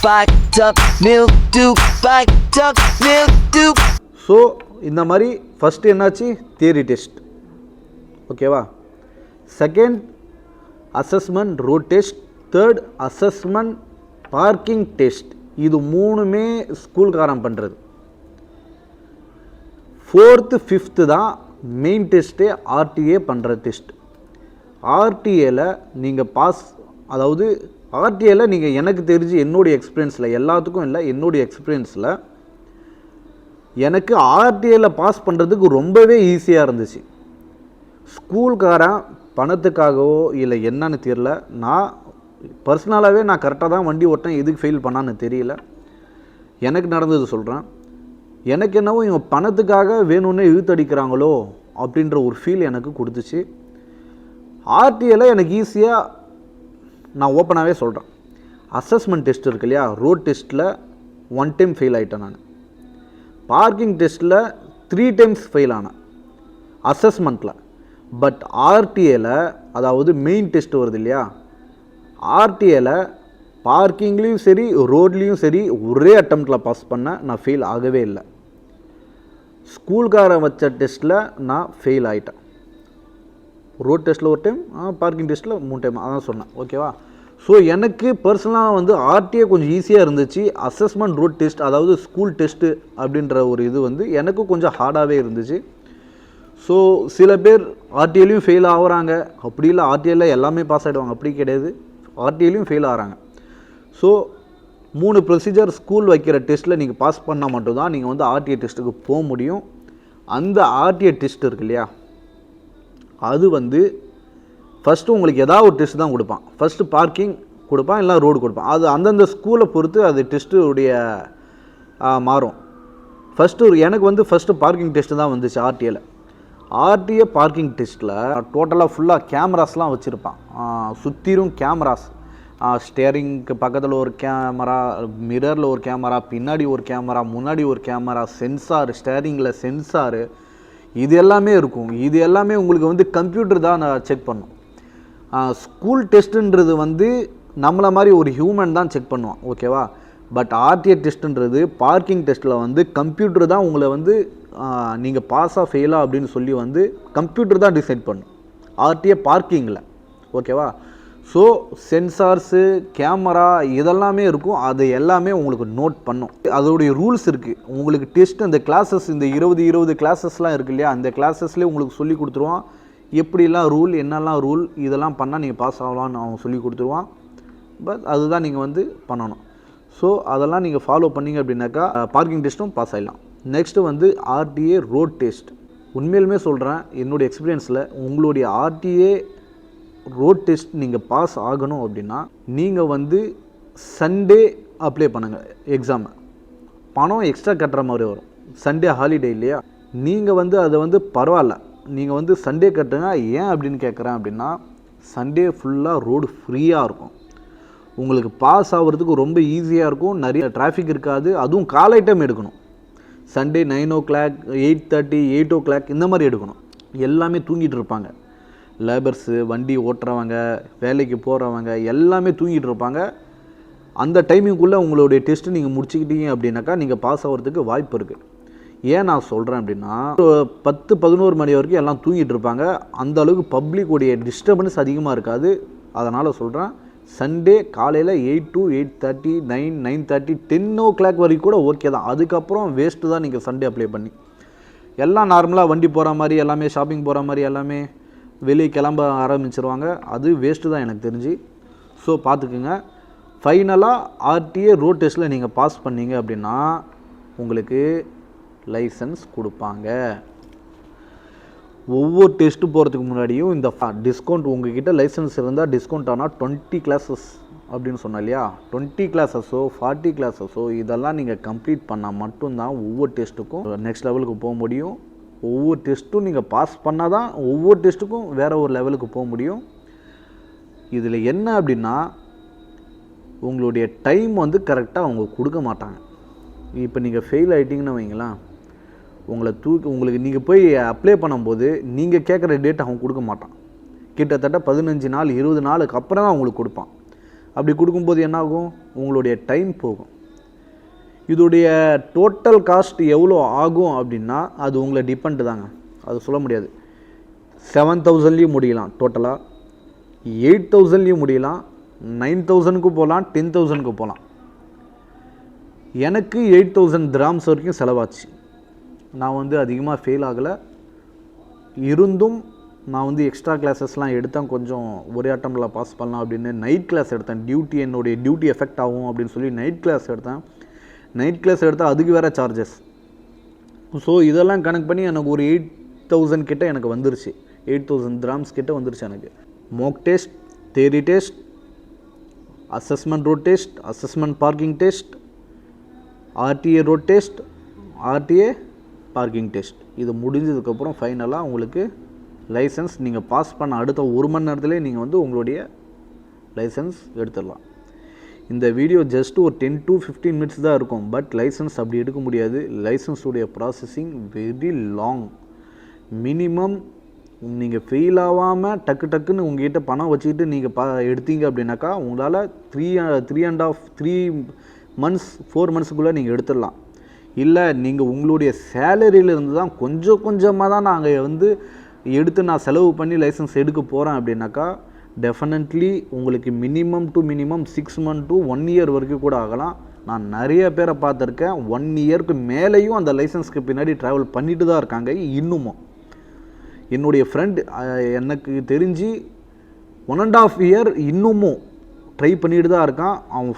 Backed up, mildew, backed up, mildew. So இந்த மாதிரி first என்னாச்சு தியரி டெஸ்ட், ஓகேவா. Second assessment road test, third assessment parking test. இது மூணுமே ஸ்கூல்காரன் பண்ணுறது. ஃபோர்த்து ஃபிஃப்த்து தான் மெயின் டெஸ்ட்டே ஆர்டிஏ பண்ணுற டெஸ்ட். ஆர்டிஏல நீங்கள் பாஸ், அதாவது ஆர்டிஏல நீங்கள் எனக்கு தெரிஞ்சு என்னுடைய எக்ஸ்பீரியன்ஸில், எல்லாத்துக்கும் இல்லை, என்னுடைய எக்ஸ்பீரியன்ஸில் எனக்கு ஆர்டிஏல பாஸ் பண்ணுறதுக்கு ரொம்பவே ஈஸியாக இருந்துச்சு. ஸ்கூல்காரன் பணத்துக்காகவோ இல்லை என்னன்னு தெரியல, நான் பர்சனலாகவே நான் கரெக்டாக தான் வண்டி ஓட்டேன், எதுக்கு ஃபெயில் பண்ணான்னு தெரியல. எனக்கு நடந்தது சொல்கிறேன். எனக்கு என்னவோ இவங்க பணத்துக்காக வேணும்னே இழுத்தடிக்கிறாங்களோ அப்படின்ற ஒரு ஃபீல் எனக்கு கொடுத்துச்சு. ஆர்டிஏல எனக்கு ஈஸியாக, நான் ஓப்பனாகவே சொல்கிறேன், அசஸ்மெண்ட் டெஸ்ட் இருக்கு இல்லையா, ரோட் டெஸ்ட்டில் 1 டைம் ஃபெயில் ஆகிட்டேன் நான். பார்க்கிங் டெஸ்ட்டில் 3 டைம்ஸ் ஃபெயில் ஆனேன் அசஸ்மெண்ட்டில். பட் ஆர்டிஏல, அதாவது மெயின் டெஸ்ட் வருது இல்லையா, ஆர்டிஏல பார்க்கிங்லேயும் சரி ரோட்லேயும் சரி ஒரே அட்டம்ப்டில் பாஸ் பண்ணேன், நான் ஃபெயில் ஆகவே இல்லை. ஸ்கூல்காரன் வச்ச டெஸ்ட்டில் நான் ஃபெயில் ஆகிட்டேன். ரோட் டெஸ்ட்டில் ஒரு டைம், பார்க்கிங் டெஸ்ட்டில் 3 டைம், அதான் சொன்னேன், ஓகேவா. ஸோ எனக்கு பர்சனலாக வந்து ஆர்டிஏ கொஞ்சம் ஈஸியாக இருந்துச்சு. அசஸ்மெண்ட் ரோட் டெஸ்ட், அதாவது ஸ்கூல் டெஸ்ட்டு அப்படின்ற ஒரு இது வந்து எனக்கு கொஞ்சம் ஹார்டாகவே இருந்துச்சு. ஸோ சில பேர் ஆர்டிஏலையும் ஃபெயில் ஆகுறாங்க, அப்படி இல்லை ஆர்டிஏல எல்லாமே பாஸ் ஆகிடுவாங்க, அப்படி கிடையாது, ஆர்டிஏலையும் ஃபெயில் ஆகிறாங்க. ஸோ 3 ப்ரொசீஜர் ஸ்கூல் வைக்கிற டெஸ்ட்டில் நீங்கள் பாஸ் பண்ணால் மட்டும்தான் நீங்கள் வந்து ஆர்டிஏ டெஸ்ட்டுக்கு போக முடியும். அந்த ஆர்டிஏ டெஸ்ட் இருக்கு இல்லையா, அது வந்து ஃபஸ்ட்டு உங்களுக்கு ஏதாவது ஒரு டெஸ்ட் தான் கொடுப்பான். ஃபஸ்ட்டு பார்க்கிங் கொடுப்பான், இல்லை ரோடு கொடுப்பான். அது அந்தந்த ஸ்கூலை பொறுத்து அது டெஸ்ட்டுடைய மாறும். எனக்கு வந்து ஃபஸ்ட்டு பார்க்கிங் டெஸ்ட்டு தான் வந்துச்சு ஆர்டிஏல. ஆர்டிஏ பார்க்கிங் டெஸ்ட்டில் டோட்டலாக ஃபுல்லாக கேமராஸ்லாம் வச்சுருப்பான், சுற்றிலும் கேமராஸ், ஸ்டேரிங்க்கு பக்கத்தில் ஒரு கேமரா, மிரரில் ஒரு கேமரா, பின்னாடி ஒரு கேமரா, முன்னாடி ஒரு கேமரா, சென்சார், ஸ்டேரிங்கில் சென்சாரு, இது எல்லாமே இருக்கும். இது எல்லாமே உங்களுக்கு வந்து கம்ப்யூட்டர் தான் நான் செக் பண்ணும். ஸ்கூல் டெஸ்ட்டுன்றது வந்து நம்மளை மாதிரி ஒரு ஹியூமன் தான் செக் பண்ணுவான், ஓகேவா. பட் ஆர்டிஏ டெஸ்ட்டுன்றது பார்க்கிங் டெஸ்ட்டில் வந்து கம்ப்யூட்டர் தான் உங்களை வந்து நீங்கள் பாஸாக ஃபெயிலாக அப்படின்னு சொல்லி வந்து கம்ப்யூட்டர் தான் டிசைட் பண்ணும் ஆர்டிஏ பார்க்கிங்கில், ஓகேவா. ஸோ சென்சார்ஸு, கேமரா இதெல்லாமே இருக்கும், அது எல்லாமே உங்களுக்கு நோட் பண்ணும். அதோடைய ரூல்ஸ் இருக்குது. உங்களுக்கு டெஸ்ட் அந்த கிளாஸஸ், இந்த 20 கிளாஸஸ்லாம் இருக்குது இல்லையா, அந்த கிளாஸஸ்லேயே உங்களுக்கு சொல்லி கொடுத்துருவான் எப்படிலாம் ரூல், என்னெல்லாம் ரூல், இதெல்லாம் பண்ணால் நீங்கள் பாஸ் ஆகலான்னு அவன் சொல்லி கொடுத்துருவான். பட் அதுதான் நீங்கள் வந்து பண்ணணும். ஸோ அதெல்லாம் நீங்கள் ஃபாலோ பண்ணிங்க அப்படின்னாக்கா பார்க்கிங் டெஸ்ட்டும் பாஸ் ஆகிடலாம். நெக்ஸ்ட்டு வந்து ஆர்டிஏ ரோட் டெஸ்ட். உண்மையிலுமே சொல்கிறேன், என்னுடைய எக்ஸ்பீரியன்ஸில் உங்களுடைய ஆர்டிஏ ரோட் டெஸ்ட் நீங்கள் பாஸ் ஆகணும் அப்படின்னா நீங்கள் வந்து சண்டே அப்ளை பண்ணுங்கள் எக்ஸாமை. பணம் எக்ஸ்ட்ரா கட்டுற மாதிரி வரும், சண்டே ஹாலிடே இல்லையா. நீங்கள் வந்து அதை வந்து பரவாயில்ல, நீங்கள் வந்து சண்டே கட்டுங்க. ஏன் அப்படின்னு கேட்குறேன் அப்படின்னா, சண்டே ஃபுல்லாக ரோடு ஃப்ரீயாக இருக்கும், உங்களுக்கு பாஸ் ஆகிறதுக்கு ரொம்ப ஈஸியாக இருக்கும், நிறைய டிராஃபிக் இருக்காது. அதுவும் காலை டைம் எடுக்கணும். சண்டே 9 o'clock, 8:30, 8 o'clock இந்த மாதிரி எடுக்கணும். எல்லாமே தூங்கிட்டு இருப்பாங்க, லேபர்ஸு, வண்டி ஓட்டுறவங்க, வேலைக்கு போகிறவங்க எல்லாமே தூங்கிட்டு இருப்பாங்க. அந்த டைமிங்குள்ளே உங்களுடைய டெஸ்ட்டு நீங்கள் முடிச்சுக்கிட்டீங்க அப்படின்னாக்கா நீங்கள் பாஸ் ஆகிறதுக்கு வாய்ப்பு இருக்குது. ஏன் நான் சொல்கிறேன் அப்படின்னா, 10-11 மணி வரைக்கும் எல்லாம் தூங்கிட்டு இருப்பாங்க, அந்த அளவுக்கு பப்ளிக்குடைய டிஸ்டர்பன்ஸ் அதிகமாக இருக்காது. அதனால் சொல்கிறேன், சண்டே காலையில் 8 to 8:30, 9, 9:30, 10 o'clock வரைக்கும் கூட ஓகே தான். அதுக்கப்புறம் வேஸ்ட்டு தான் நீங்கள் சண்டே அப்ளை பண்ணி. எல்லாம் நார்மலாக வண்டி போகிற மாதிரி, எல்லாமே ஷாப்பிங் போகிற மாதிரி, எல்லாமே வெளியே கிளம்ப ஆரம்பிச்சிருவாங்க. அது வேஸ்ட்டு தான் எனக்கு தெரிஞ்சு. ஸோ பார்த்துக்குங்க. ஃபைனலாக ஆர்டிஏ ரோட் டெஸ்ட்டில் நீங்கள் பாஸ் பண்ணீங்க அப்படின்னா உங்களுக்கு லைசன்ஸ் கொடுப்பாங்க. ஒவ்வொரு டெஸ்ட்டு போகிறதுக்கு முன்னாடியும் இந்த டிஸ்கவுண்ட், உங்ககிட்ட லைசன்ஸ் இருந்தால் டிஸ்கவுண்ட் ஆனால் 20 கிளாஸஸ் அப்படின்னு சொன்னேன் இல்லையா, 20 கிளாஸஸோ 40 கிளாஸஸோ இதெல்லாம் நீங்கள் கம்ப்ளீட் பண்ணால் மட்டும்தான் ஒவ்வொரு டெஸ்ட்டுக்கும் நெக்ஸ்ட் லெவலுக்கு போக முடியும். ஒவ்வொரு டெஸ்ட்டும் நீங்கள் பாஸ் பண்ணால் தான் ஒவ்வொரு டெஸ்ட்டுக்கும் வேறு ஒரு லெவலுக்கு போக முடியும். இதில் என்ன அப்படின்னா, உங்களுடைய டைம் வந்து கரெக்டாக அவங்க கொடுக்க மாட்டாங்க. இப்போ நீங்கள் ஃபெயில் ஆகிட்டிங்கன்னு வைங்களேன், உங்களுக்கு நீங்கள் போய் அப்ளை பண்ணும்போது நீங்கள் கேட்குற டேட் அவன் கொடுக்க மாட்டான். கிட்டத்தட்ட 15 நாள் 20 நாளுக்கு அப்புறம் தான் அவங்களுக்கு கொடுப்பான். அப்படி கொடுக்கும்போது என்னாகும், உங்களுடைய டைம் போகும். இதோடைய டோட்டல் காஸ்ட் எவ்வளோ ஆகும் அப்படின்னா அது உங்களை டிபெண்ட் தாங்க, அது சொல்ல முடியாது. 7,000லேயும் முடியலாம், டோட்டலாக 8,000லேயும் முடியலாம், 9,000க்கு போகலாம், 10,000க்கு போகலாம். எனக்கு 8,000 dirhams வரைக்கும் செலவாச்சு. நான் வந்து அதிகமாக ஃபெயில் ஆகலை. இருந்தும் நான் வந்து எக்ஸ்ட்ரா கிளாஸஸ்லாம் எடுத்தேன், கொஞ்சம் ஒரே அட்டம்ப்டில் பாஸ் பண்ணலாம் அப்படின்னு நைட் கிளாஸ் எடுத்தேன். என்னுடைய டியூட்டி எஃபெக்ட் ஆகும் அப்படின்னு சொல்லி நைட் கிளாஸ் எடுத்தேன். நைட் கிளாஸ் எடுத்தால் அதுக்கு வேறு சார்ஜஸ். ஸோ இதெல்லாம் கணக்கு பண்ணி எனக்கு ஒரு 8,000 கிட்ட எனக்கு வந்துருச்சு. 8,000 dirhams கிட்ட வந்துருச்சு எனக்கு. மோக் test, theory test, assessment road test, assessment parking test, RTA road test, RTA parking test, இது முடிஞ்சதுக்கப்புறம் ஃபைனலாக உங்களுக்கு லைசன்ஸ் நீங்கள் பாஸ் பண்ண அடுத்த 1 மணி நேரத்துலேயே நீங்கள் வந்து உங்களுடைய லைசன்ஸ் எடுத்துடலாம். இந்த வீடியோ ஜஸ்ட் ஒரு 10 to 15 minutes தான் இருக்கும். பட் லைசன்ஸ் அப்படி எடுக்க முடியாது. லைசன்ஸுடைய ப்ராசஸிங் வெரி லாங். மினிமம் நீங்கள் ஃபெயில் ஆகாமல் டக்குன்னு உங்கள்கிட்ட பணம் வச்சுக்கிட்டு நீங்கள் எடுத்தீங்க அப்படின்னாக்கா உங்களால் 3 months 4 monthsக்குள்ளே நீங்கள் எடுத்துடலாம். இல்லை நீங்கள் உங்களுடைய சேலரியிலேருந்து தான் கொஞ்சமாக தான் நாங்கள் வந்து எடுத்து நான் செலவு பண்ணி லைசன்ஸ் எடுக்க போகிறேன் அப்படின்னாக்கா டெஃபினெட்லி உங்களுக்கு மினிமம் 6 months to 1 year வரைக்கும் கூட ஆகலாம். நான் நிறைய பேரை பார்த்துருக்கேன், 1 yearக்கு மேலேயும் அந்த லைசன்ஸ்க்கு பின்னாடி ட்ராவல் பண்ணிட்டு தான் இருக்காங்க. இன்னமும் என்னுடைய ஃப்ரெண்ட் எனக்கு தெரிஞ்சு 1.5 year இன்னமும் ட்ரை பண்ணிட்டு தான் இருக்கான். அவன்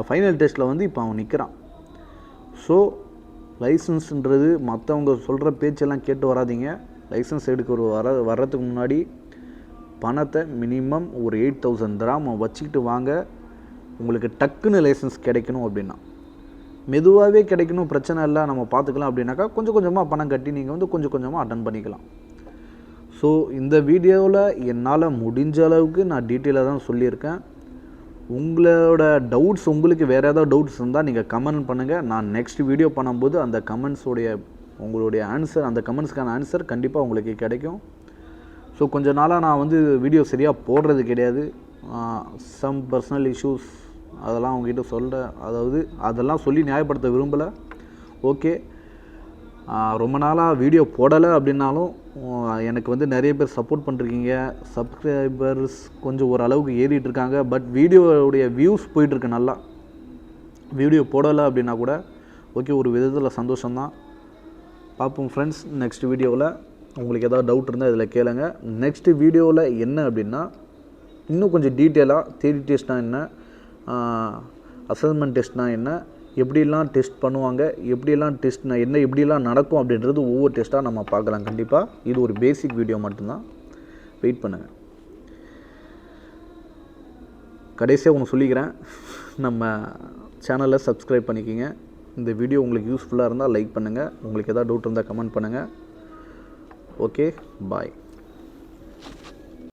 ஃபைனல் டெஸ்ட்டில் வந்து இப்போ அவன் நிற்கிறான். ஸோ லைசன்ஸுன்றது மற்றவங்க சொல்கிற பேச்செல்லாம் கேட்டு வராதிங்க. லைசன்ஸ் எடுக்க வர்றதுக்கு முன்னாடி பணத்தை மினிமம் ஒரு 8,000 dirham வச்சுக்கிட்டு வாங்க. உங்களுக்கு டக்குன்னு லைசன்ஸ் கிடைக்கணும் அப்படின்னா, மெதுவாகவே கிடைக்கணும் பிரச்சனை இல்லை, நம்ம பார்த்துக்கலாம் அப்படின்னாக்கா கொஞ்சமாக பணம் கட்டி நீங்கள் வந்து கொஞ்சமாக அட்டன் பண்ணிக்கலாம். ஸோ இந்த வீடியோவில் என்னால் முடிஞ்ச அளவுக்கு நான் டீட்டெயிலாக தான் சொல்லியிருக்கேன். உங்களோட டவுட்ஸ், உங்களுக்கு வேறு ஏதாவது டவுட்ஸ் இருந்தால் நீங்கள் கமெண்ட் பண்ணுங்கள். நான் நெக்ஸ்ட் வீடியோ பண்ணும்போது அந்த உங்களுடைய ஆன்சர், அந்த கமெண்ட்ஸ்க்கான ஆன்சர் கண்டிப்பாக உங்களுக்கு கிடைக்கும். ஸோ கொஞ்ச நாளாக நான் வந்து வீடியோ சரியாக போடுறது கிடையாது. சம் பர்சனல் இஷ்யூஸ் அதெல்லாம் அவங்ககிட்ட அதெல்லாம் சொல்லி நியாயப்படுத்த விரும்பலை. ஓகே, ரொம்ப நாளாக வீடியோ போடலை அப்படின்னாலும் எனக்கு வந்து நிறைய பேர் சப்போர்ட் பண்ணிருக்கீங்க. சப்ஸ்கிரைபர்ஸ் கொஞ்சம் ஓரளவுக்கு ஏறிட்டு இருக்காங்க. பட் வீடியோவுடைய வியூஸ் போயிட்டுருக்கு நல்லா. வீடியோ போடலை அப்படின்னா கூட ஓகே, ஒரு விதத்தில் சந்தோஷம்தான். பார்ப்போம் ஃப்ரெண்ட்ஸ், நெக்ஸ்ட் வீடியோவில் உங்களுக்கு ஏதாவது டவுட் இருந்தால் இதில் கேளுங்க. நெக்ஸ்ட் வீடியோவில் என்ன அப்படின்னா இன்னும் கொஞ்சம் டீட்டெயிலாக தியரி டெஸ்ட்னால் என்ன, அசஸ்மெண்ட் டெஸ்ட்னால் என்ன, எப்படிலாம் டெஸ்ட் பண்ணுவாங்க, எப்படிலாம் நடக்கும் அப்படின்றது ஒவ்வொரு டெஸ்ட்டாக நம்ம பார்க்கலாம். கண்டிப்பாக இது ஒரு பேசிக் வீடியோ மட்டும்தான். வெயிட் பண்ணுங்கள். கடைசியாக ஒன்று சொல்லிக்கிறேன், நம்ம சேனலை சப்ஸ்கிரைப் பண்ணிக்கிங்க. இந்த வீடியோ உங்களுக்கு யூஸ்ஃபுல்லாக இருந்தால் லைக் பண்ணுங்கள். உங்களுக்கு எதாவது டவுட் இருந்தால் கமெண்ட் பண்ணுங்கள். ஓகே, பாய்.